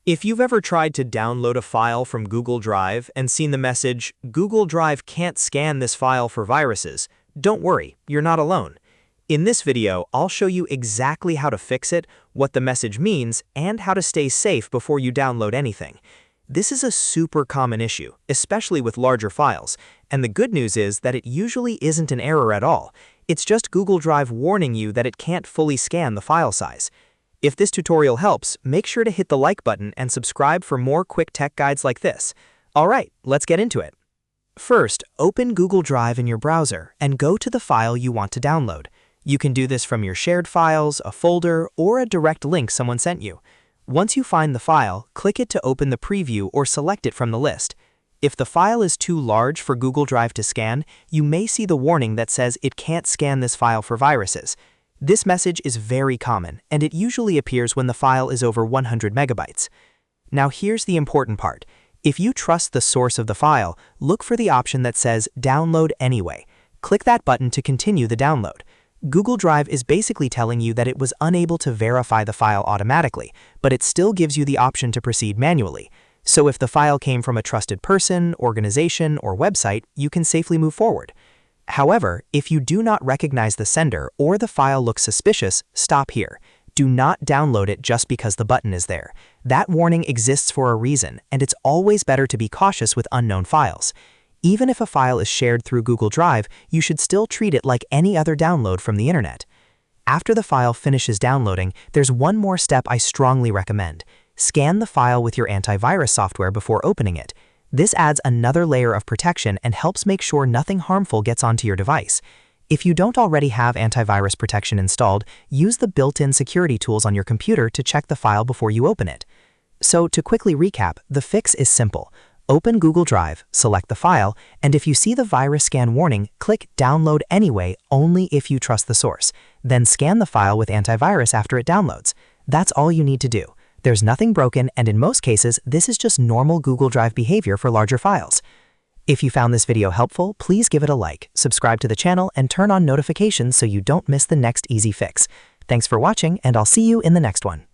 If you've ever tried to download a file from Google Drive and seen the message, "Google Drive can't scan this file for viruses," don't worry, you're not alone. In this video, I'll show you exactly how to fix it, what the message means, and how to stay safe before you download anything. This is a super common issue, especially with larger files, and the good news is that it usually isn't an error at all. It's just Google Drive warning you that it can't fully scan the file size. If this tutorial helps, make sure to hit the like button and subscribe for more quick tech guides like this. Alright, let's get into it. First, open Google Drive in your browser and go to the file you want to download. You can do this from your shared files, a folder, or a direct link someone sent you. Once you find the file, click it to open the preview or select it from the list. If the file is too large for Google Drive to scan, you may see the warning that says it can't scan this file for viruses. This message is very common, and it usually appears when the file is over 100 megabytes. Now here's the important part. If you trust the source of the file, look for the option that says Download Anyway. Click that button to continue the download. Google Drive is basically telling you that it was unable to verify the file automatically, but it still gives you the option to proceed manually. So if the file came from a trusted person, organization, or website, you can safely move forward. However, if you do not recognize the sender or the file looks suspicious, stop here. Do not download it just because the button is there. That warning exists for a reason, and it's always better to be cautious with unknown files. Even if a file is shared through Google Drive, you should still treat it like any other download from the internet. After the file finishes downloading, there's one more step I strongly recommend. Scan the file with your antivirus software before opening it. This adds another layer of protection and helps make sure nothing harmful gets onto your device. If you don't already have antivirus protection installed, use the built-in security tools on your computer to check the file before you open it. So to quickly recap, the fix is simple. Open Google Drive, select the file, and if you see the virus scan warning, click Download Anyway only if you trust the source. Then scan the file with antivirus after it downloads. That's all you need to do. There's nothing broken, and in most cases, this is just normal Google Drive behavior for larger files. If you found this video helpful, please give it a like, subscribe to the channel, and turn on notifications so you don't miss the next easy fix. Thanks for watching, and I'll see you in the next one.